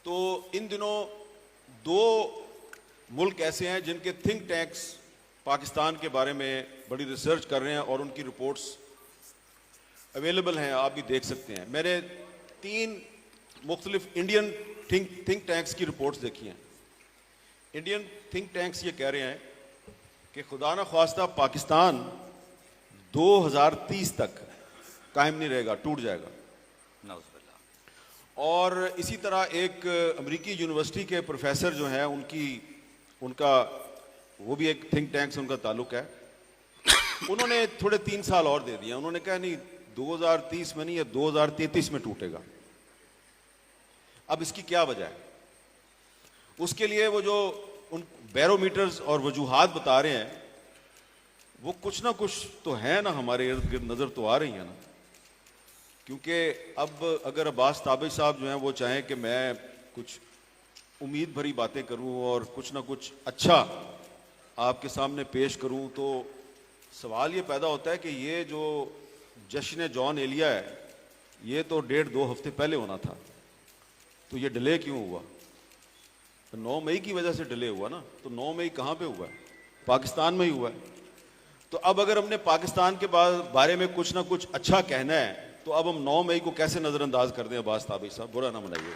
تو ان دنوں دو ملک ایسے ہیں جن کے تھنک ٹینکس پاکستان کے بارے میں بڑی ریسرچ کر رہے ہیں اور ان کی رپورٹس اویلیبل ہیں, آپ بھی دیکھ سکتے ہیں. میں نے 3 مختلف انڈین تھنک ٹینکس کی رپورٹس دیکھی ہیں. انڈین تھنک ٹینکس یہ کہہ رہے ہیں کہ خدا نخواستہ پاکستان 2030 تک قائم نہیں رہے گا, ٹوٹ جائے گا. اور اسی طرح ایک امریکی یونیورسٹی کے پروفیسر جو ہیں ان کا وہ بھی ایک تھنک ٹینک سے ان کا تعلق ہے, انہوں نے تھوڑے 3 سال اور دے دیا. انہوں نے کہا نہیں 2030 میں نہیں, یہ 2033 میں ٹوٹے گا. اب اس کی کیا وجہ ہے؟ اس کے لیے وہ جو ان بیرومیٹرز اور وجوہات بتا رہے ہیں وہ کچھ نہ کچھ تو ہے نا, ہمارے ارد گرد نظر تو آ رہی ہیں نا. کیونکہ اب اگر عباس تابع صاحب جو ہیں وہ چاہیں کہ میں کچھ امید بھری باتیں کروں اور کچھ نہ کچھ اچھا آپ کے سامنے پیش کروں, تو سوال یہ پیدا ہوتا ہے کہ یہ جو جشن جان ایلیا ہے یہ تو 1.5-2 ہفتے پہلے ہونا تھا, تو یہ ڈیلے کیوں ہوا؟ 9 مئی کی وجہ سے ڈیلے ہوا نا. تو 9 مئی کہاں پہ ہوا ہے؟ پاکستان میں ہی ہوا ہے. تو اب اگر ہم نے پاکستان کے بارے میں کچھ نہ کچھ اچھا کہنا ہے تو اب ہم 9 مئی کو کیسے نظر انداز کر دیں؟ عباس تابع صاحب برا نہ منائیے.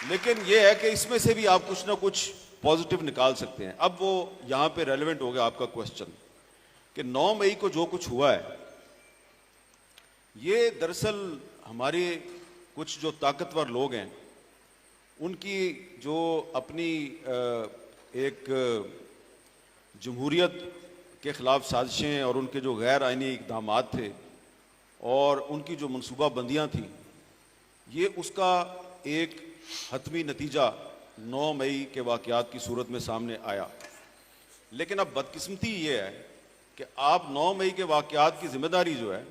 لیکن یہ ہے کہ اس میں سے بھی آپ کچھ نہ کچھ پازیٹیو نکال سکتے ہیں. اب وہ یہاں پہ ریلیونٹ ہو گیا آپ کا کوشچن کہ 9 مئی کو جو کچھ ہوا ہے یہ دراصل ہمارے کچھ جو طاقتور لوگ ہیں ان کی جو اپنی ایک جمہوریت کے خلاف سازشیں اور ان کے جو غیر آئینی اقدامات تھے اور ان کی جو منصوبہ بندیاں تھیں, یہ اس کا ایک حتمی نتیجہ 9 مئی کے واقعات کی صورت میں سامنے آیا. لیکن اب بدقسمتی یہ ہے کہ آپ 9 مئی کے واقعات کی ذمہ داری جو ہے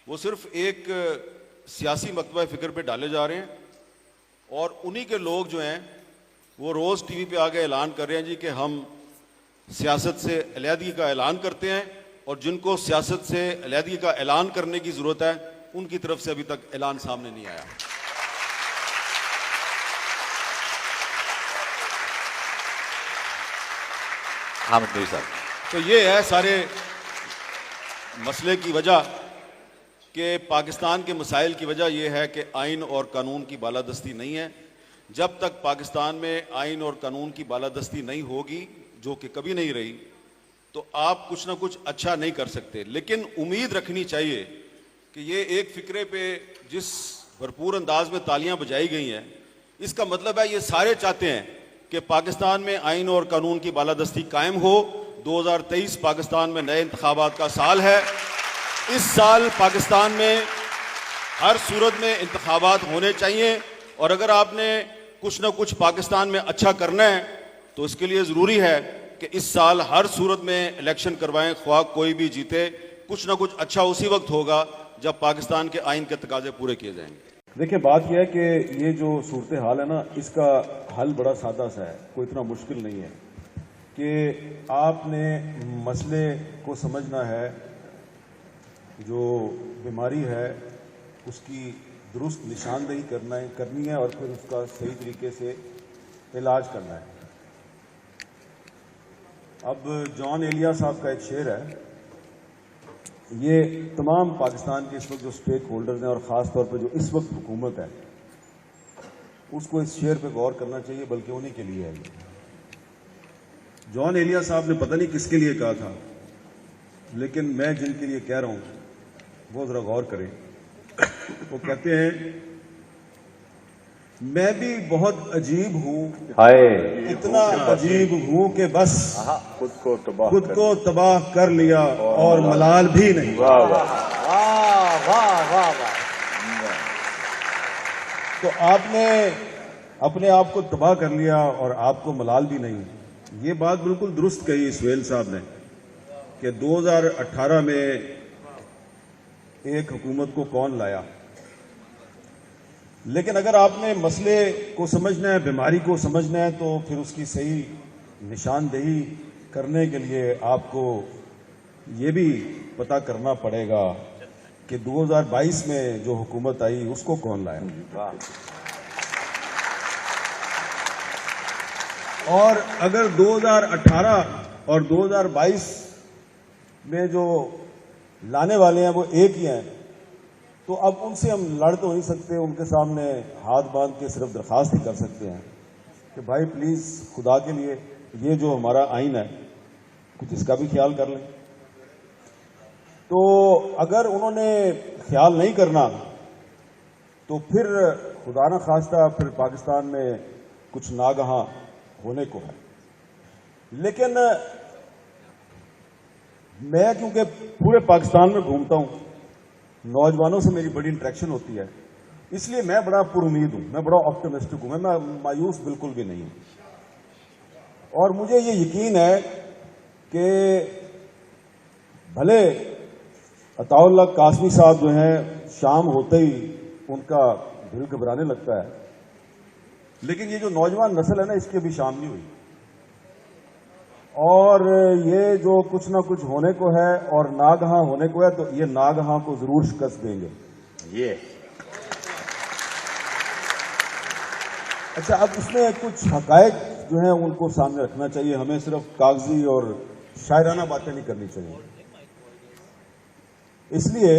وہ صرف ایک سیاسی مکتبہ فکر پہ ڈالے جا رہے ہیں, اور انہی کے لوگ جو ہیں وہ روز ٹی وی پہ آگے اعلان کر رہے ہیں جی کہ ہم سیاست سے علیحدگی کا اعلان کرتے ہیں, اور جن کو سیاست سے علیحدگی کا اعلان کرنے کی ضرورت ہے ان کی طرف سے ابھی تک اعلان سامنے نہیں آیا. حامد نوری صاحب, تو یہ ہے سارے مسئلے کی وجہ کہ پاکستان کے مسائل کی وجہ یہ ہے کہ آئین اور قانون کی بالادستی نہیں ہے. جب تک پاکستان میں آئین اور قانون کی بالادستی نہیں ہوگی, جو کہ کبھی نہیں رہی, تو آپ کچھ نہ کچھ اچھا نہیں کر سکتے. لیکن امید رکھنی چاہیے کہ یہ ایک فکرے پہ جس بھرپور انداز میں تالیاں بجائی گئی ہیں, اس کا مطلب ہے یہ سارے چاہتے ہیں کہ پاکستان میں آئین اور قانون کی بالادستی قائم ہو. 2023 پاکستان میں نئے انتخابات کا سال ہے. اس سال پاکستان میں ہر صورت میں انتخابات ہونے چاہیے, اور اگر آپ نے کچھ نہ کچھ پاکستان میں اچھا کرنا ہے تو اس کے لیے ضروری ہے کہ اس سال ہر صورت میں الیکشن کروائیں, خواہ کوئی بھی جیتے. کچھ نہ کچھ اچھا اسی وقت ہوگا جب پاکستان کے آئین کے تقاضے پورے کیے جائیں گے. دیکھیں بات یہ ہے کہ یہ جو صورتحال ہے نا, اس کا حل بڑا سادہ سا ہے, کوئی اتنا مشکل نہیں ہے. کہ آپ نے مسئلے کو سمجھنا ہے, جو بیماری ہے اس کی درست نشاندہی کرنی ہے, اور پھر اس کا صحیح طریقے سے علاج کرنا ہے. اب جان ایلیا صاحب کا ایک شعر ہے, یہ تمام پاکستان کے اس وقت جو سٹیک ہولڈرز ہیں اور خاص طور پہ جو اس وقت حکومت ہے اس کو اس شعر پہ غور کرنا چاہیے, بلکہ انہی کے لیے ہے. جان ایلیا صاحب نے پتہ نہیں کس کے لیے کہا تھا, لیکن میں جن کے لیے کہہ رہا ہوں وہ ذرا غور کریں. وہ کہتے ہیں, میں بھی بہت عجیب ہوں, اتنا عجیب ہوں کہ بس خود کو تباہ کر لیا اور ملال بھی نہیں. تو آپ نے اپنے آپ کو تباہ کر لیا اور آپ کو ملال بھی نہیں. یہ بات بالکل درست کہی سہیل صاحب نے کہ 2018 میں ایک حکومت کو کون لایا, لیکن اگر آپ نے مسئلے کو سمجھنا ہے, بیماری کو سمجھنا ہے, تو پھر اس کی صحیح نشاندہی کرنے کے لیے آپ کو یہ بھی پتہ کرنا پڑے گا کہ 2022 میں جو حکومت آئی اس کو کون لایا. اور اگر 2018 اور 2022 میں جو لانے والے ہیں وہ ایک ہی ہیں تو اب ان سے ہم لڑ تو نہیں سکتے. ان کے سامنے ہاتھ باندھ کے صرف درخواست ہی کر سکتے ہیں کہ بھائی پلیز خدا کے لیے یہ جو ہمارا آئین ہے کچھ اس کا بھی خیال کر لیں. تو اگر انہوں نے خیال نہیں کرنا تو پھر خدا نہ خواستہ پھر پاکستان میں کچھ ناگہاں ہونے کو ہے. لیکن میں کیونکہ پورے پاکستان میں گھومتا ہوں, نوجوانوں سے میری بڑی انٹریکشن ہوتی ہے, اس لیے میں بڑا پر امید ہوں, میں بڑا آپٹمسٹک ہوں, میں مایوس بالکل بھی نہیں ہوں. اور مجھے یہ یقین ہے کہ بھلے عطا اللہ قاسمی صاحب جو ہیں شام ہوتے ہی ان کا دل گھبرانے لگتا ہے, لیکن یہ جو نوجوان نسل ہے نا اس کی ابھی شام نہیں ہوئی. اور یہ جو کچھ نہ کچھ ہونے کو ہے اور ناگہاں ہونے کو ہے تو یہ ناگہاں کو ضرور شکست دیں گے. یہ اچھا, اب اس میں کچھ حقائق جو ہیں ان کو سامنے رکھنا چاہیے. ہمیں صرف کاغذی اور شاعرانہ باتیں نہیں کرنی چاہیے. اس لیے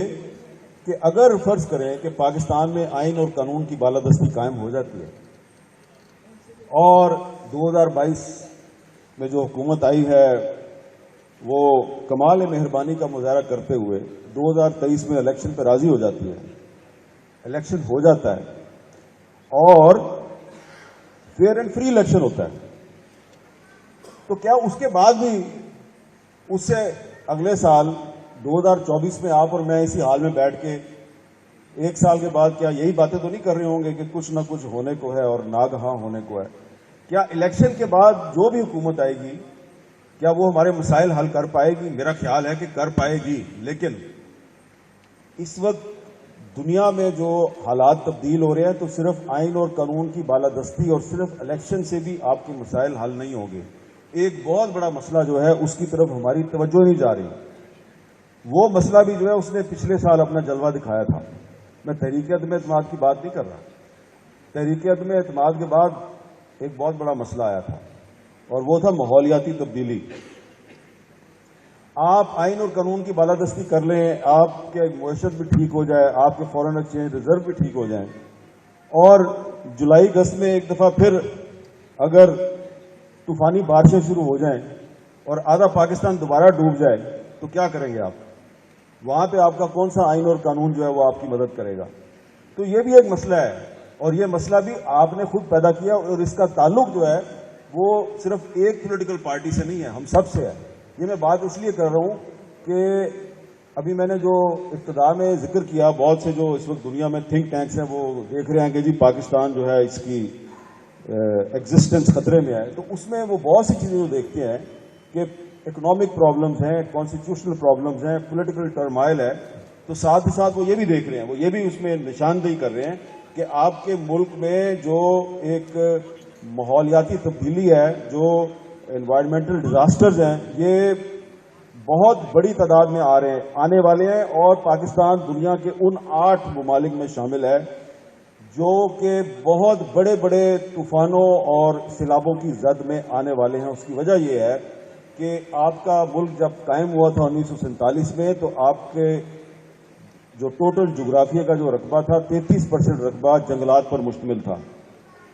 کہ اگر فرض کریں کہ پاکستان میں آئین اور قانون کی بالادستی قائم ہو جاتی ہے اور 2022 میں جو حکومت آئی ہے وہ کمال مہربانی کا مظاہرہ کرتے ہوئے 2023 میں الیکشن پہ راضی ہو جاتی ہے, الیکشن ہو جاتا ہے اور فیئر اینڈ فری الیکشن ہوتا ہے, تو کیا اس کے بعد بھی اس سے اگلے سال 2024 میں آپ اور میں اسی حال میں بیٹھ کے ایک سال کے بعد کیا یہی باتیں تو نہیں کر رہے ہوں گے کہ کچھ نہ کچھ ہونے کو ہے اور ناگہاں ہونے کو ہے؟ کیا الیکشن کے بعد جو بھی حکومت آئے گی کیا وہ ہمارے مسائل حل کر پائے گی؟ میرا خیال ہے کہ کر پائے گی. لیکن اس وقت دنیا میں جو حالات تبدیل ہو رہے ہیں تو صرف آئین اور قانون کی بالادستی اور صرف الیکشن سے بھی آپ کے مسائل حل نہیں ہوں گے. ایک بہت بڑا مسئلہ جو ہے اس کی طرف ہماری توجہ نہیں جا رہی. وہ مسئلہ بھی جو ہے اس نے پچھلے سال اپنا جلوہ دکھایا تھا. میں تحریک عدم اعتماد کی بات نہیں کر رہا. تحریک عدم اعتماد کے بعد ایک بہت بڑا مسئلہ آیا تھا اور وہ تھا ماحولیاتی تبدیلی. آپ آئین اور قانون کی بالادستی کر لیں, آپ کے معیشت بھی ٹھیک ہو جائے, آپ کے فارن ایکسچینج ریزرو بھی ٹھیک ہو جائیں, اور جولائی اگست میں ایک دفعہ پھر اگر طوفانی بارشیں شروع ہو جائیں اور آدھا پاکستان دوبارہ ڈوب جائے تو کیا کریں گے آپ؟ وہاں پہ آپ کا کون سا آئین اور قانون جو ہے وہ آپ کی مدد کرے گا؟ تو یہ بھی ایک مسئلہ ہے, اور یہ مسئلہ بھی آپ نے خود پیدا کیا, اور اس کا تعلق جو ہے وہ صرف ایک پولیٹیکل پارٹی سے نہیں ہے, ہم سب سے ہے. یہ میں بات اس لیے کر رہا ہوں کہ ابھی میں نے جو ابتدا میں ذکر کیا, بہت سے جو اس وقت دنیا میں تھنک ٹینکس ہیں وہ دیکھ رہے ہیں کہ جی پاکستان جو ہے اس کی ایگزسٹنس خطرے میں ہے, تو اس میں وہ بہت سی چیزیں جو دیکھتے ہیں کہ اکنامک پرابلمز ہیں, کانسٹیٹیوشنل پرابلمز ہیں, پولیٹیکل ٹرمائل ہے, تو ساتھ ہی ساتھ وہ یہ بھی دیکھ رہے ہیں, وہ یہ بھی اس میں نشاندہی کر رہے ہیں کہ آپ کے ملک میں جو ایک ماحولیاتی تبدیلی ہے, جو انوائرمنٹل ڈیزاسٹرز ہیں, یہ بہت بڑی تعداد میں آ رہے ہیں, آنے والے ہیں, اور پاکستان دنیا کے ان 8 ممالک میں شامل ہے جو کہ بہت بڑے بڑے طوفانوں اور سیلابوں کی زد میں آنے والے ہیں. اس کی وجہ یہ ہے کہ آپ کا ملک جب قائم ہوا تھا 1947 میں تو آپ کے جو ٹوٹل جغرافیہ کا جو رقبہ تھا 33% رقبہ جنگلات پر مشتمل تھا.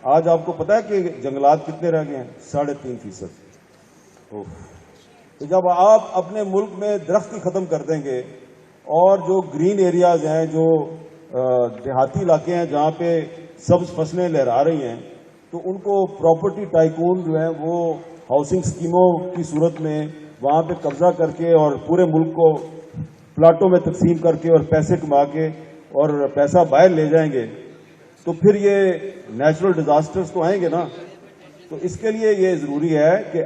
آج آپ کو پتا ہے کہ جنگلات کتنے رہ گئے ہیں؟ 3.5%. تو جب آپ اپنے ملک میں درخت ہی ختم کر دیں گے اور جو گرین ایریاز ہیں, جو دیہاتی علاقے ہیں جہاں پہ سبز فصلیں لہرا رہی ہیں, تو ان کو پراپرٹی ٹائکون جو ہیں وہ ہاؤسنگ اسکیموں کی صورت میں وہاں پہ قبضہ کر کے اور پورے ملک کو پلاٹوں میں تقسیم کر کے اور پیسے کما کے اور پیسہ باہر لے جائیں گے, تو پھر یہ نیچرل ڈیزاسٹرز تو آئیں گے نا. تو اس کے لیے یہ ضروری ہے کہ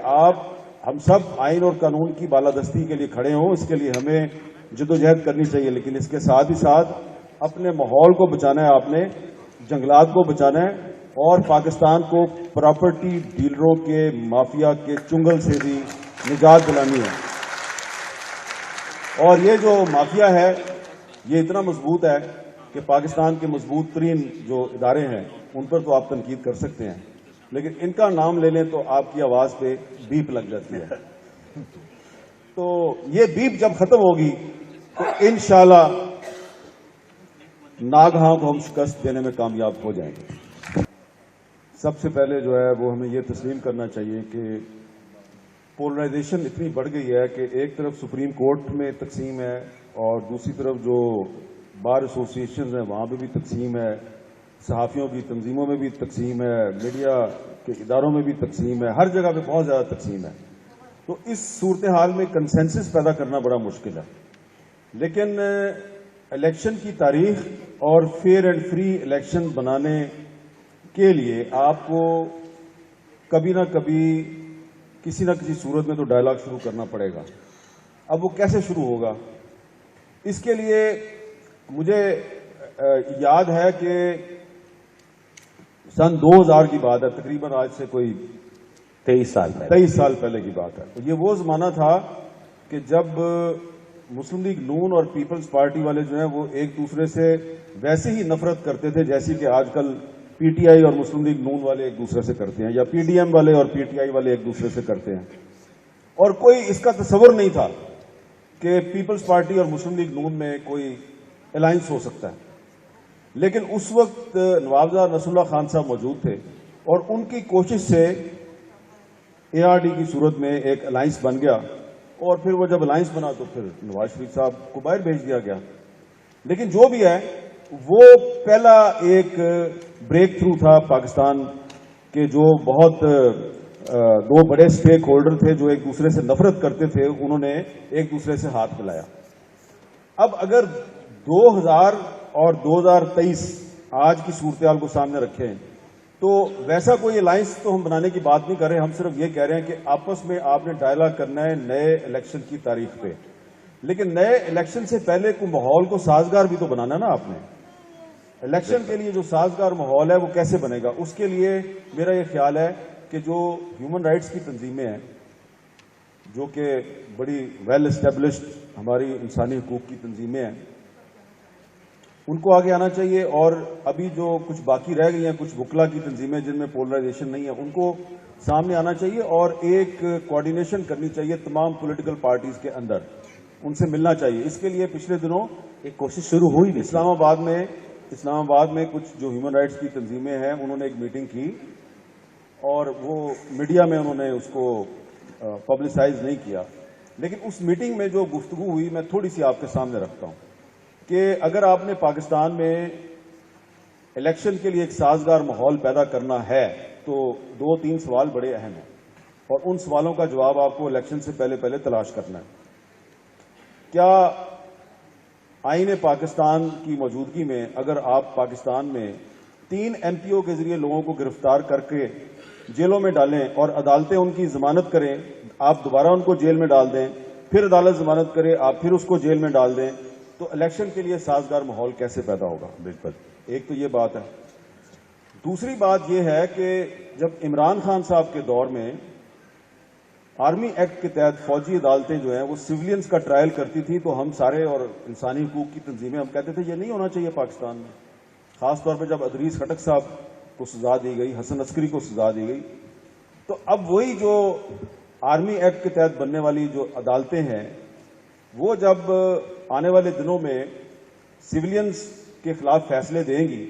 ہم سب آئین اور قانون کی بالادستی کے لیے کھڑے ہوں. اس کے لیے ہمیں جدوجہد کرنی چاہیے, لیکن اس کے ساتھ ہی ساتھ اپنے ماحول کو بچانا ہے, آپ نے جنگلات کو بچانا ہے, اور پاکستان کو پراپرٹی ڈیلروں کے مافیا کے چنگل سے بھی نجات دلانی ہے. اور یہ جو مافیا ہے یہ اتنا مضبوط ہے کہ پاکستان کے مضبوط ترین جو ادارے ہیں ان پر تو آپ تنقید کر سکتے ہیں، لیکن ان کا نام لے لیں تو آپ کی آواز پہ بیپ لگ جاتی ہے. تو یہ بیپ جب ختم ہوگی تو انشاءاللہ ناگہاں کو ہم شکست دینے میں کامیاب ہو جائیں گے. سب سے پہلے جو ہے وہ ہمیں یہ تسلیم کرنا چاہیے کہ پولرائزیشن اتنی بڑھ گئی ہے کہ ایک طرف سپریم کورٹ میں تقسیم ہے اور دوسری طرف جو بار ایسوسیشنز ہیں وہاں پہ بھی تقسیم ہے، صحافیوں کی تنظیموں میں بھی تقسیم ہے، میڈیا کے اداروں میں بھی تقسیم ہے، ہر جگہ پہ بہت زیادہ تقسیم ہے. تو اس صورتحال میں کنسنسس پیدا کرنا بڑا مشکل ہے. لیکن الیکشن کی تاریخ اور فیئر اینڈ فری الیکشن بنانے کے لیے آپ کو کبھی نہ کبھی کسی نہ کسی صورت میں تو ڈائلاگ شروع کرنا پڑے گا. اب وہ کیسے شروع ہوگا؟ اس کے لیے مجھے یاد ہے کہ سن 2000 کی بات ہے، تقریباً آج سے کوئی 23 سال پہلے کی بات ہے. یہ وہ زمانہ تھا کہ جب مسلم لیگ نون اور پیپلز پارٹی والے جو ہیں وہ ایک دوسرے سے ویسے ہی نفرت کرتے تھے جیسی کہ آج کل پی ٹی آئی اور مسلم لیگ نون والے ایک دوسرے سے کرتے ہیں، یا پی ڈی ایم والے اور پی ٹی آئی والے ایک دوسرے سے کرتے ہیں. اور کوئی اس کا تصور نہیں تھا کہ پیپلز پارٹی اور مسلم لیگ نون میں کوئی الائنس ہو سکتا ہے. لیکن اس وقت نوابزار نصر اللہ خان صاحب موجود تھے اور ان کی کوشش سے اے آر ڈی کی صورت میں ایک الائنس بن گیا، اور پھر وہ جب الائنس بنا تو پھر نواز شریف صاحب کو باہر بھیج دیا گیا. لیکن جو بھی ہے وہ پہلا ایک بریک تھرو تھا پاکستان کے، جو بہت دو بڑے سٹیک ہولڈر تھے جو ایک دوسرے سے نفرت کرتے تھے، انہوں نے ایک دوسرے سے ہاتھ ملایا. اب اگر 2000 اور 2023 آج کی صورتحال کو سامنے رکھیں تو ویسا کوئی الائنس تو ہم بنانے کی بات نہیں کر رہے. ہم صرف یہ کہہ رہے ہیں کہ آپس میں آپ نے ڈائلاگ کرنا ہے نئے الیکشن کی تاریخ پہ. لیکن نئے الیکشن سے پہلے کو ماحول کو سازگار بھی تو بنانا نا آپ نے. الیکشن کے لیے جو سازگار ماحول ہے وہ کیسے بنے گا؟ اس کے لیے میرا یہ خیال ہے کہ جو ہیومن رائٹس کی تنظیمیں ہیں، جو کہ بڑی ویل اسٹیبلشڈ ہماری انسانی حقوق کی تنظیمیں ہیں، ان کو آگے آنا چاہیے. اور ابھی جو کچھ باقی رہ گئی ہیں، کچھ وکلا کی تنظیمیں جن میں پولرائزیشن نہیں ہے، ان کو سامنے آنا چاہیے اور ایک کوارڈینیشن کرنی چاہیے تمام پولیٹیکل پارٹیز کے اندر. ان سے ملنا چاہیے. اس کے لیے پچھلے دنوں ایک کوشش شروع ہوئی بھی. اسلام آباد میں کچھ جو ہیومن رائٹس کی تنظیمیں ہیں انہوں نے ایک میٹنگ کی اور وہ میڈیا میں انہوں نے اس کو پبلسائز نہیں کیا. لیکن اس میٹنگ میں جو گفتگو ہوئی میں تھوڑی سی آپ کے سامنے رکھتا ہوں کہ اگر آپ نے پاکستان میں الیکشن کے لیے ایک سازگار ماحول پیدا کرنا ہے تو 2-3 سوال بڑے اہم ہیں، اور ان سوالوں کا جواب آپ کو الیکشن سے پہلے تلاش کرنا ہے. کیا آئین پاکستان کی موجودگی میں اگر آپ پاکستان میں 3 ایم پی او کے ذریعے لوگوں کو گرفتار کر کے جیلوں میں ڈالیں اور عدالتیں ان کی ضمانت کریں، آپ دوبارہ ان کو جیل میں ڈال دیں، پھر عدالت ضمانت کرے، آپ پھر اس کو جیل میں ڈال دیں، تو الیکشن کے لیے سازگار ماحول کیسے پیدا ہوگا؟ بالکل ایک تو یہ بات ہے. دوسری بات یہ ہے کہ جب عمران خان صاحب کے دور میں آرمی ایکٹ کے تحت فوجی عدالتیں جو ہیں وہ سویلینز کا ٹرائل کرتی تھی، تو ہم سارے اور انسانی حقوق کی تنظیمیں ہم کہتے تھے یہ نہیں ہونا چاہیے پاکستان میں. خاص طور پہ جب ادریس خٹک صاحب کو سزا دی گئی، حسن عسکری کو سزا دی گئی، تو اب وہی جو آرمی ایکٹ کے تحت بننے والی جو عدالتیں ہیں وہ جب آنے والے دنوں میں سویلینز کے خلاف فیصلے دیں گی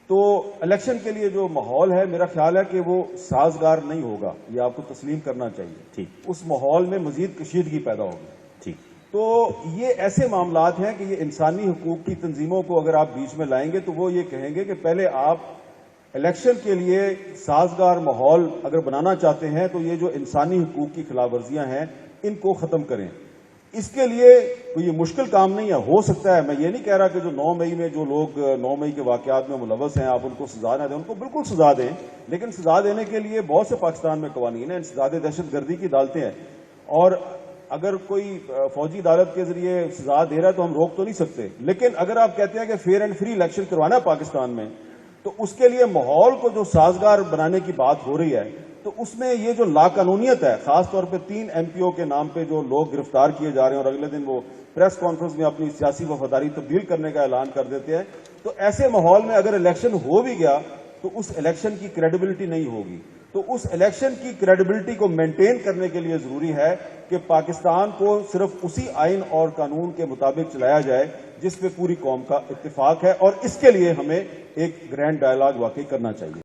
تو الیکشن کے لیے جو ماحول ہے میرا خیال ہے کہ وہ سازگار نہیں ہوگا. یہ آپ کو تسلیم کرنا چاہیے. ٹھیک. اس ماحول میں مزید کشیدگی پیدا ہوگی. ٹھیک. تو یہ ایسے معاملات ہیں کہ یہ انسانی حقوق کی تنظیموں کو اگر آپ بیچ میں لائیں گے تو وہ یہ کہیں گے کہ پہلے آپ الیکشن کے لیے سازگار ماحول اگر بنانا چاہتے ہیں تو یہ جو انسانی حقوق کی خلاف ورزیاں ہیں ان کو ختم کریں. اس کے لیے کوئی یہ مشکل کام نہیں ہے. ہو سکتا ہے، میں یہ نہیں کہہ رہا کہ جو 9 مئی میں جو لوگ 9 مئی کے واقعات میں ملوث ہیں آپ ان کو سزا نہ دیں، ان کو بالکل سزا دیں، لیکن سزا دینے کے لیے بہت سے پاکستان میں قوانین ہیں. انسداد دہشت گردی کی عدالتیں ہیں، اور اگر کوئی فوجی عدالت کے ذریعے سزا دے رہا ہے تو ہم روک تو نہیں سکتے. لیکن اگر آپ کہتے ہیں کہ فیئر اینڈ فری الیکشن کروانا ہے پاکستان میں، تو اس کے لیے ماحول کو جو سازگار بنانے کی بات ہو رہی ہے تو اس میں یہ جو لاقانونیت ہے، خاص طور پہ 3 MP کے نام پہ جو لوگ گرفتار کیے جا رہے ہیں اور اگلے دن وہ پریس کانفرنس میں اپنی سیاسی وفاداری تبدیل کرنے کا اعلان کر دیتے ہیں، تو ایسے ماحول میں اگر الیکشن ہو بھی گیا تو اس الیکشن کی کریڈیبلٹی نہیں ہوگی. تو اس الیکشن کی کریڈیبلٹی کو مینٹین کرنے کے لیے ضروری ہے کہ پاکستان کو صرف اسی آئین اور قانون کے مطابق چلایا جائے جس پہ پوری قوم کا اتفاق ہے، اور اس کے لیے ہمیں ایک گرینڈ ڈائلاگ واقعی کرنا چاہیے.